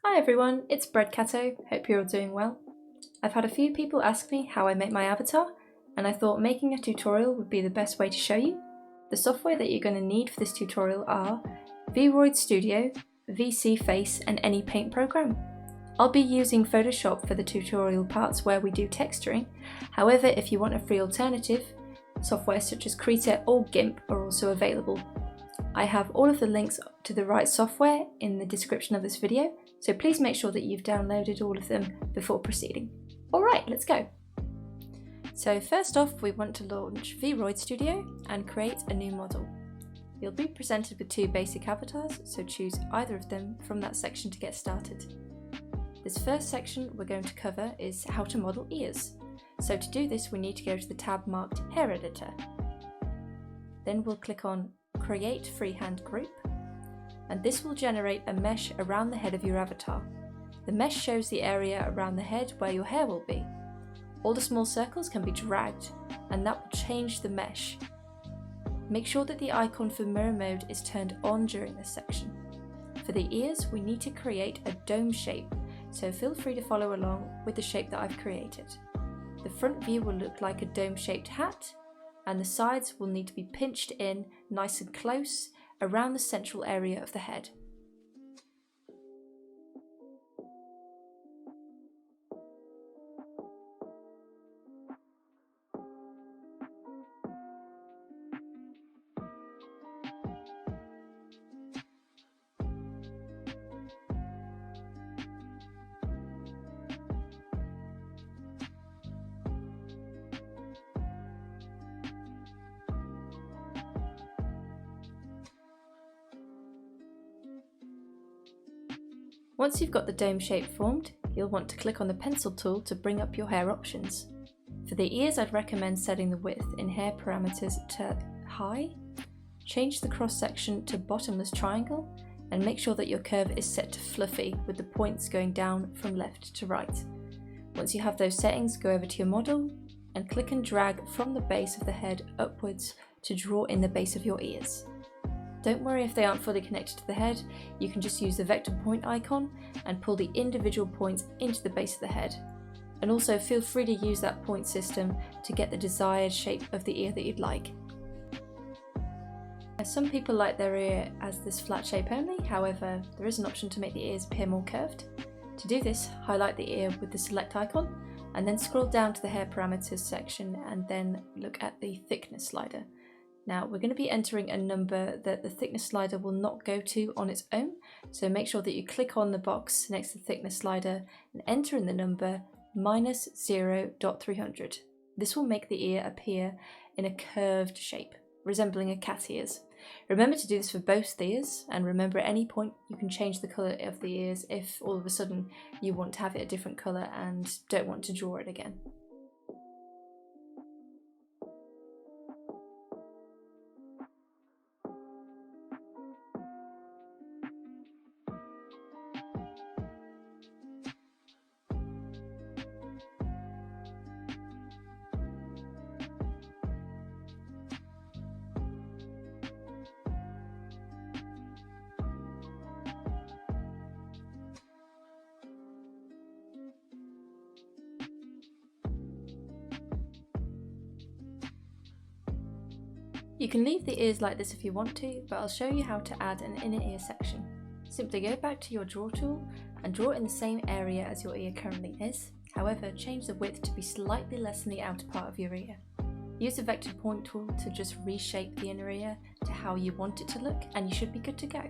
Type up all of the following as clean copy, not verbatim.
Hi everyone, it's Breadcato, hope you're all doing well. I've had a few people ask me how I make my avatar, and I thought making a tutorial would be the best way to show you. The software that you're going to need for this tutorial are Vroid Studio, VSeeFace and any paint program. I'll be using Photoshop for the tutorial parts where we do texturing, however if you want a free alternative, software such as Krita or GIMP are also available. I have all of the links to the right software in the description of this video, so please make sure that you've downloaded all of them before proceeding. Alright, let's go! So first off, we want to launch Vroid Studio and create a new model. You'll be presented with two basic avatars, so choose either of them from that section to get started. This first section we're going to cover is how to model ears. So to do this, we need to go to the tab marked Hair Editor. Then we'll click on Create Freehand Group, and this will generate a mesh around the head of your avatar. The mesh shows the area around the head where your hair will be. All the small circles can be dragged, and that will change the mesh. Make sure that the icon for mirror mode is turned on during this section. For the ears, we need to create a dome shape, so feel free to follow along with the shape that I've created. The front view will look like a dome-shaped hat, and the sides will need to be pinched in nice and close around the central area of the head. Once you've got the dome shape formed, you'll want to click on the pencil tool to bring up your hair options. For the ears, I'd recommend setting the width in hair parameters to high, change the cross section to bottomless triangle, and make sure that your curve is set to fluffy with the points going down from left to right. Once you have those settings, go over to your model and click and drag from the base of the head upwards to draw in the base of your ears. Don't worry if they aren't fully connected to the head, you can just use the vector point icon and pull the individual points into the base of the head. And also feel free to use that point system to get the desired shape of the ear that you'd like. Some people like their ear as this flat shape only, however there is an option to make the ears appear more curved. To do this, highlight the ear with the select icon and then scroll down to the hair parameters section and then look at the thickness slider. Now we're going to be entering a number that the thickness slider will not go to on its own, so make sure that you click on the box next to the thickness slider and enter in the number -0.300. This will make the ear appear in a curved shape, resembling a cat's ears. Remember to do this for both the ears, and remember at any point you can change the colour of the ears if all of a sudden you want to have it a different colour and don't want to draw it again. You can leave the ears like this if you want to, but I'll show you how to add an inner ear section. Simply go back to your draw tool and draw in the same area as your ear currently is, however change the width to be slightly less than the outer part of your ear. Use the vector point tool to just reshape the inner ear to how you want it to look and you should be good to go.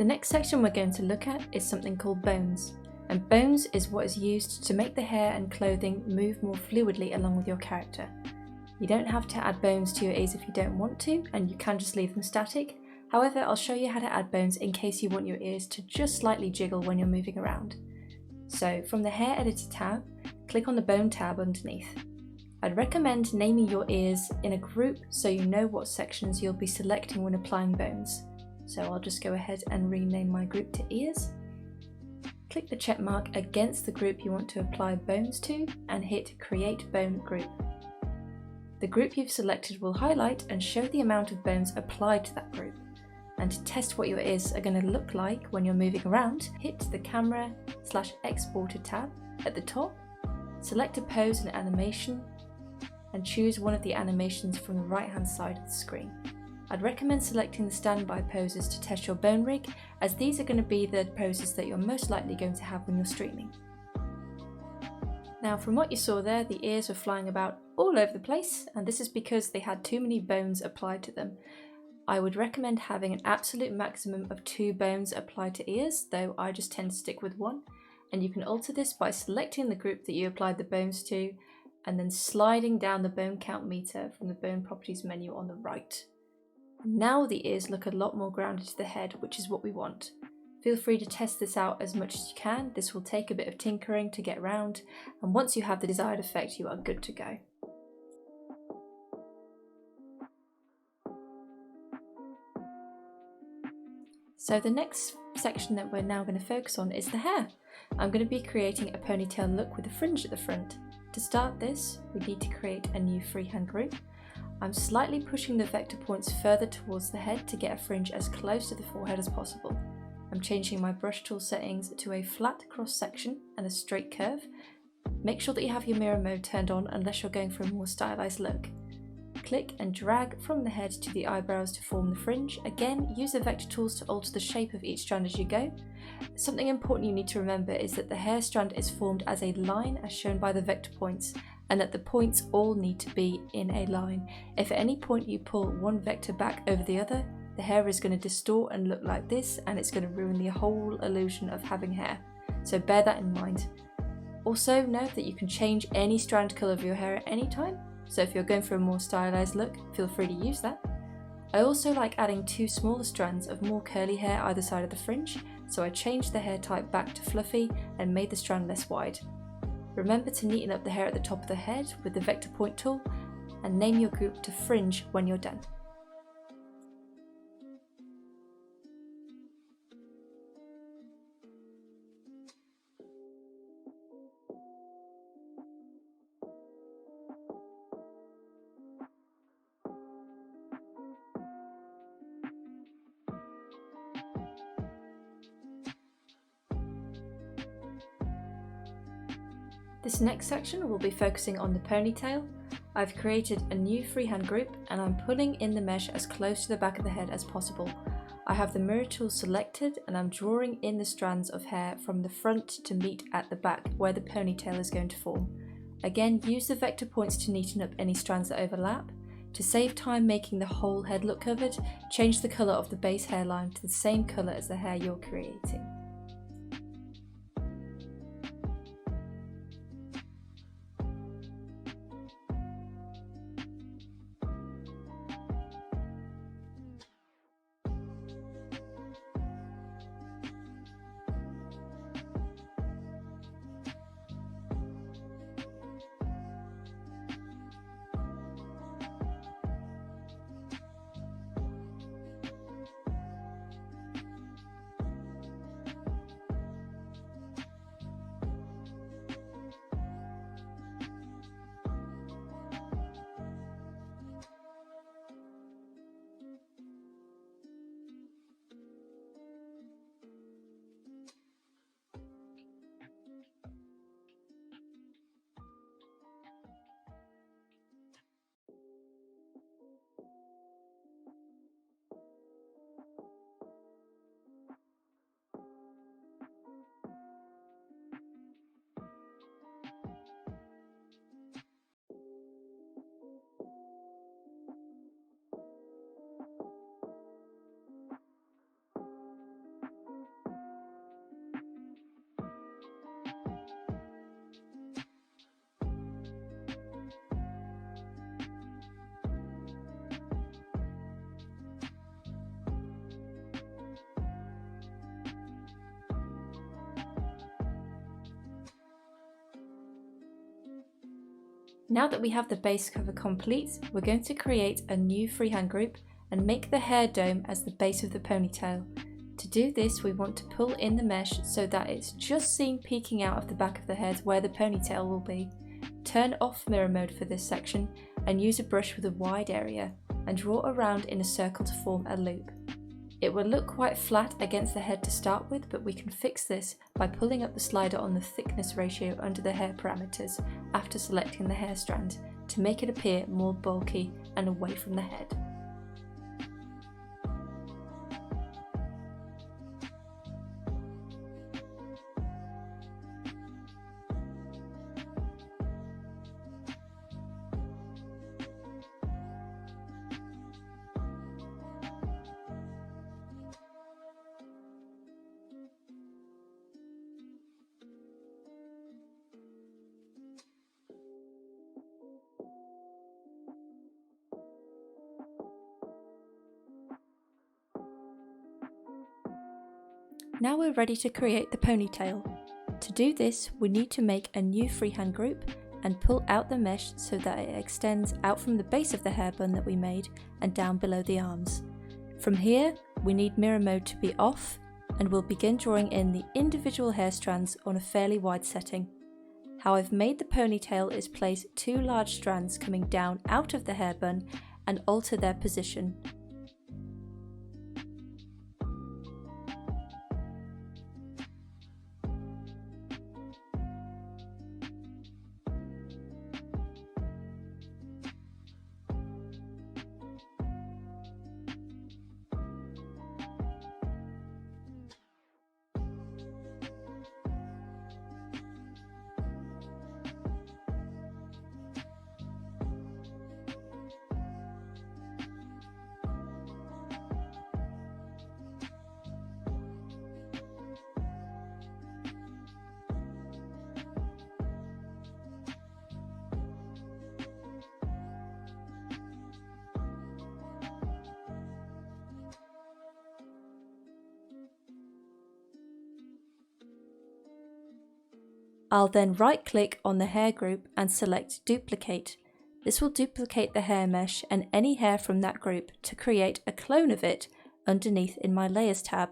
The next section we're going to look at is something called bones. And bones is what is used to make the hair and clothing move more fluidly along with your character. You don't have to add bones to your ears if you don't want to, and you can just leave them static. However, I'll show you how to add bones in case you want your ears to just slightly jiggle when you're moving around. So from the Hair Editor tab, click on the Bone tab underneath. I'd recommend naming your ears in a group so you know what sections you'll be selecting when applying bones. So I'll just go ahead and rename my group to ears. Click the check mark against the group you want to apply bones to and hit Create Bone Group. The group you've selected will highlight and show the amount of bones applied to that group. And to test what your ears are going to look like when you're moving around, hit the Camera/Exported tab at the top, select a pose and animation, and choose one of the animations from the right hand side of the screen. I'd recommend selecting the standby poses to test your bone rig, as these are going to be the poses that you're most likely going to have when you're streaming. Now from what you saw there, the ears were flying about all over the place, and this is because they had too many bones applied to them. I would recommend having an absolute maximum of 2 bones applied to ears, though I just tend to stick with 1, and you can alter this by selecting the group that you applied the bones to and then sliding down the bone count meter from the bone properties menu on the right. Now the ears look a lot more grounded to the head, which is what we want. Feel free to test this out as much as you can. This will take a bit of tinkering to get around, and once you have the desired effect, you are good to go. So the next section that we're now going to focus on is the hair. I'm going to be creating a ponytail look with a fringe at the front. To start this, we need to create a new freehand group. I'm slightly pushing the vector points further towards the head to get a fringe as close to the forehead as possible. I'm changing my brush tool settings to a flat cross section and a straight curve. Make sure that you have your mirror mode turned on unless you're going for a more stylized look. Click and drag from the head to the eyebrows to form the fringe. Again, use the vector tools to alter the shape of each strand as you go. Something important you need to remember is that the hair strand is formed as a line as shown by the vector points, and that the points all need to be in a line. If at any point you pull one vector back over the other, the hair is going to distort and look like this, and it's going to ruin the whole illusion of having hair. So bear that in mind. Also note that you can change any strand colour of your hair at any time. So if you're going for a more stylized look, feel free to use that. I also like adding 2 smaller strands of more curly hair either side of the fringe, so I changed the hair type back to fluffy and made the strand less wide. Remember to neaten up the hair at the top of the head with the vector point tool, and name your group to fringe when you're done. This next section will be focusing on the ponytail. I've created a new freehand group and I'm pulling in the mesh as close to the back of the head as possible. I have the mirror tool selected and I'm drawing in the strands of hair from the front to meet at the back where the ponytail is going to form. Again, use the vector points to neaten up any strands that overlap. To save time making the whole head look covered, change the colour of the base hairline to the same colour as the hair you're creating. Now that we have the base cover complete, we're going to create a new freehand group and make the hair dome as the base of the ponytail. To do this, we want to pull in the mesh so that it's just seen peeking out of the back of the head where the ponytail will be. Turn off mirror mode for this section and use a brush with a wide area and draw around in a circle to form a loop. It will look quite flat against the head to start with, but we can fix this by pulling up the slider on the thickness ratio under the hair parameters after selecting the hair strand to make it appear more bulky and away from the head. Now we're ready to create the ponytail. To do this, we need to make a new freehand group and pull out the mesh so that it extends out from the base of the hair bun that we made and down below the arms. From here, we need mirror mode to be off and we'll begin drawing in the individual hair strands on a fairly wide setting. How I've made the ponytail is place two large strands coming down out of the hair bun and alter their position. I'll then right click on the hair group and select duplicate. This will duplicate the hair mesh and any hair from that group to create a clone of it underneath in my layers tab.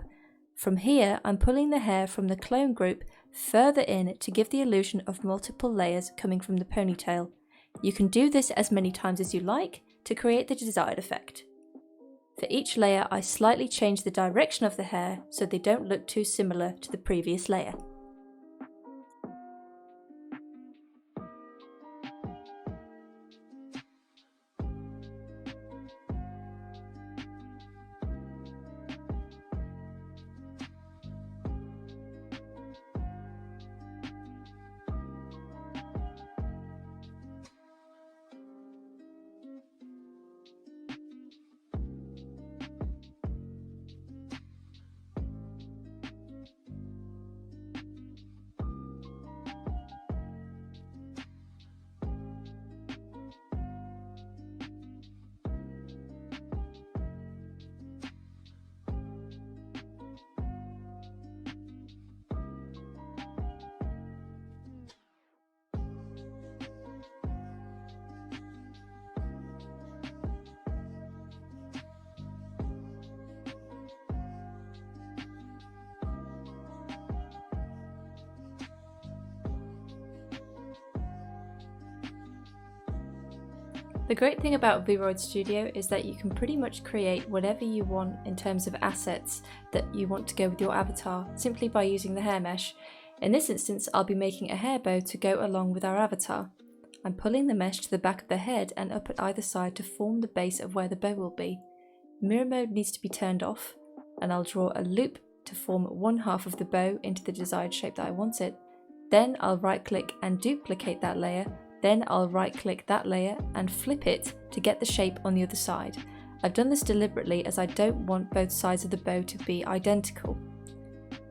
From here, I'm pulling the hair from the clone group further in to give the illusion of multiple layers coming from the ponytail. You can do this as many times as you like to create the desired effect. For each layer, I slightly change the direction of the hair so they don't look too similar to the previous layer. The great thing about Vroid Studio is that you can pretty much create whatever you want in terms of assets that you want to go with your avatar simply by using the hair mesh. In this instance, I'll be making a hair bow to go along with our avatar. I'm pulling the mesh to the back of the head and up at either side to form the base of where the bow will be. Mirror mode needs to be turned off, and I'll draw a loop to form one half of the bow into the desired shape that I want it. Then I'll right click and duplicate that layer. Then I'll right click that layer and flip it to get the shape on the other side. I've done this deliberately as I don't want both sides of the bow to be identical.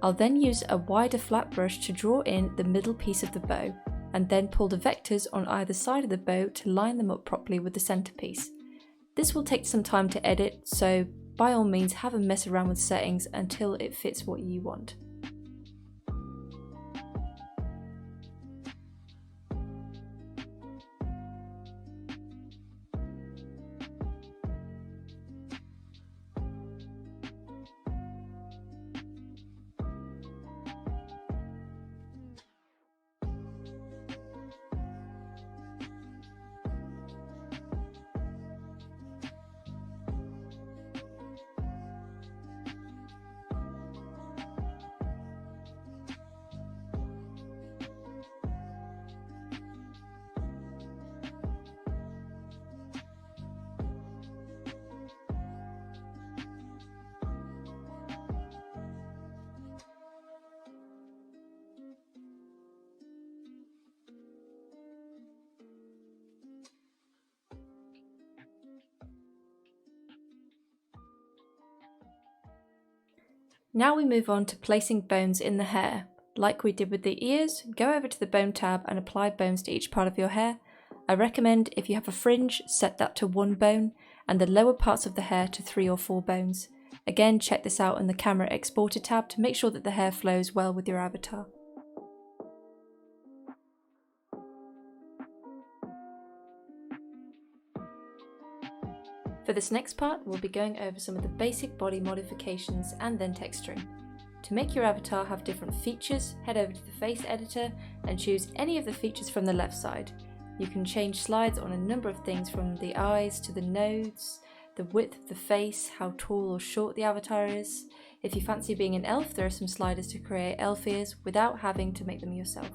I'll then use a wider flat brush to draw in the middle piece of the bow and then pull the vectors on either side of the bow to line them up properly with the centerpiece. This will take some time to edit, so by all means have a mess around with settings until it fits what you want. Now we move on to placing bones in the hair. Like we did with the ears, go over to the bone tab and apply bones to each part of your hair. I recommend if you have a fringe, set that to 1 bone and the lower parts of the hair to 3 or 4 bones. Again, check this out in the camera exporter tab to make sure that the hair flows well with your avatar. For this next part, we'll be going over some of the basic body modifications and then texturing. To make your avatar have different features, head over to the face editor and choose any of the features from the left side. You can change slides on a number of things from the eyes to the nose, the width of the face, how tall or short the avatar is. If you fancy being an elf, there are some sliders to create elf ears without having to make them yourself.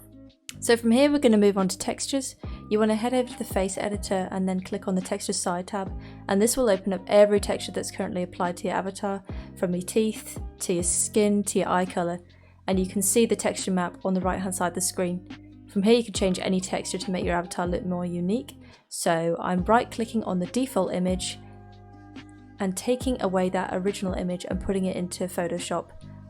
So from here we're going to move on to textures. You want to head over to the face editor and then click on the texture side tab, and this will open up every texture that's currently applied to your avatar, from your teeth to your skin to your eye colour, and you can see the texture map on the right hand side of the screen. From here you can change any texture to make your avatar look more unique. So I'm right clicking on the default image and taking away that original image and putting it into Photoshop.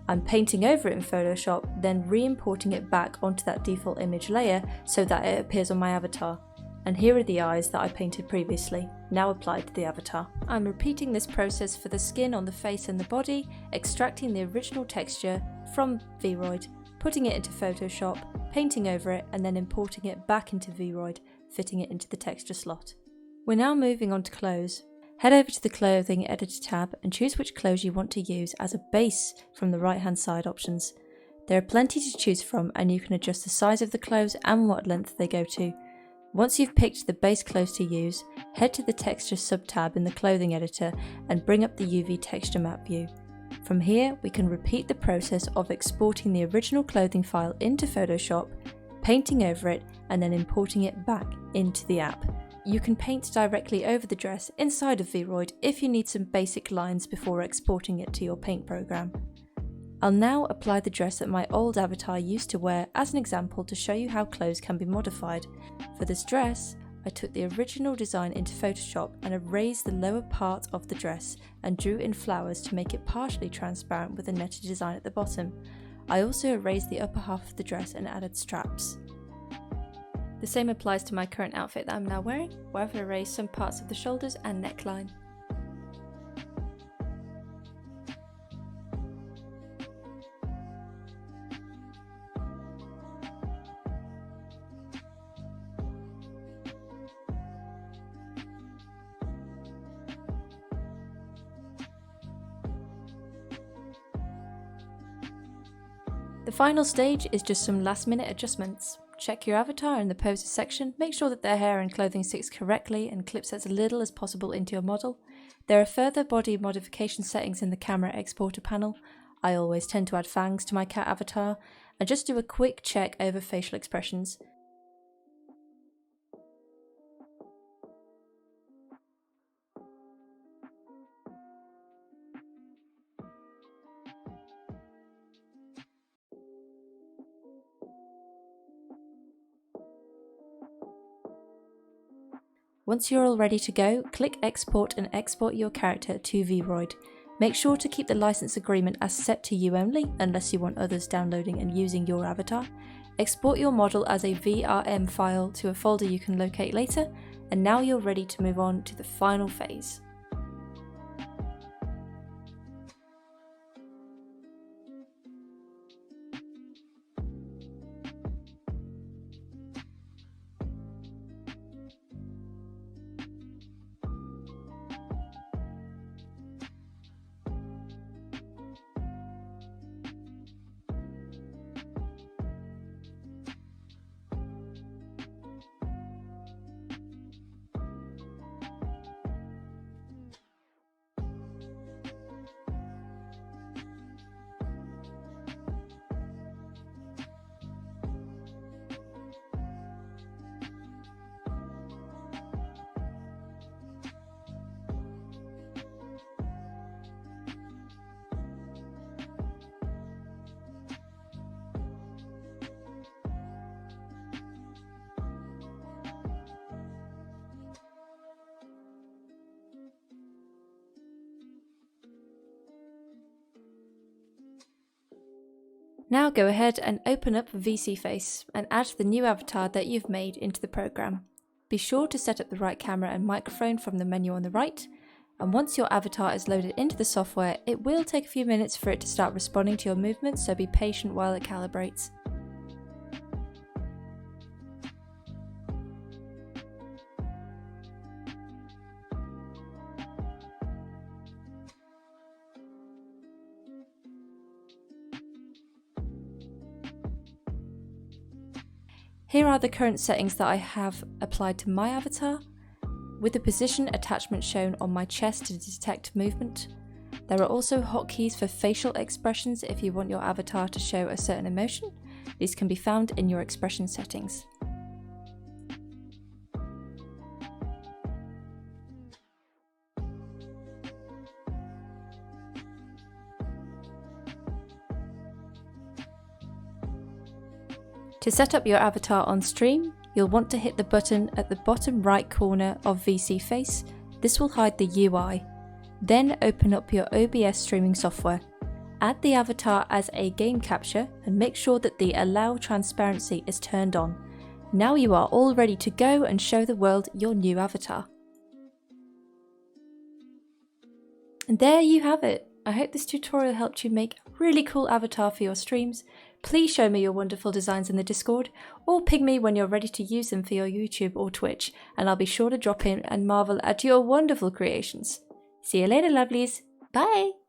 I'm painting over it in Photoshop, then re-importing it back onto that default image layer so that it appears on my avatar. And here are the eyes that I painted previously, now applied to the avatar. I'm repeating this process for the skin on the face and the body, extracting the original texture from Vroid, putting it into Photoshop, painting over it, and then importing it back into Vroid, fitting it into the texture slot. We're now moving on to clothes. Head over to the clothing editor tab and choose which clothes you want to use as a base from the right hand side options. There are plenty to choose from and you can adjust the size of the clothes and what length they go to. Once you've picked the base clothes to use, head to the texture sub-tab in the clothing editor and bring up the UV texture map view. From here we can repeat the process of exporting the original clothing file into Photoshop, painting over it and then importing it back into the app. You can paint directly over the dress inside of Vroid if you need some basic lines before exporting it to your paint program. I'll now apply the dress that my old avatar used to wear as an example to show you how clothes can be modified. For this dress, I took the original design into Photoshop and erased the lower part of the dress and drew in flowers to make it partially transparent with a netted design at the bottom. I also erased the upper half of the dress and added straps. The same applies to my current outfit that I'm now wearing, where I've erased some parts of the shoulders and neckline. The final stage is just some last minute adjustments. Check your avatar in the poses section, make sure that their hair and clothing sticks correctly and clips as little as possible into your model. There are further body modification settings in the camera exporter panel. I always tend to add fangs to my cat avatar and just do a quick check over facial expressions. Once you're all ready to go, click export and export your character to Vroid. Make sure to keep the license agreement as set to you only, unless you want others downloading and using your avatar. Export your model as a VRM file to a folder you can locate later, and now you're ready to move on to the final phase. Now go ahead and open up VSeeFace and add the new avatar that you've made into the program. Be sure to set up the right camera and microphone from the menu on the right, and once your avatar is loaded into the software, it will take a few minutes for it to start responding to your movements, so be patient while it calibrates. Here are the current settings that I have applied to my avatar, with the position attachment shown on my chest to detect movement. There are also hotkeys for facial expressions if you want your avatar to show a certain emotion. These can be found in your expression settings. To set up your avatar on stream, you'll want to hit the button at the bottom right corner of VSeeFace. This will hide the UI. Then open up your OBS streaming software. Add the avatar as a game capture and make sure that the Allow Transparency is turned on. Now you are all ready to go and show the world your new avatar. And there you have it. I hope this tutorial helped you make a really cool avatar for your streams. Please show me your wonderful designs in the Discord, or ping me when you're ready to use them for your YouTube or Twitch, and I'll be sure to drop in and marvel at your wonderful creations. See you later, lovelies. Bye!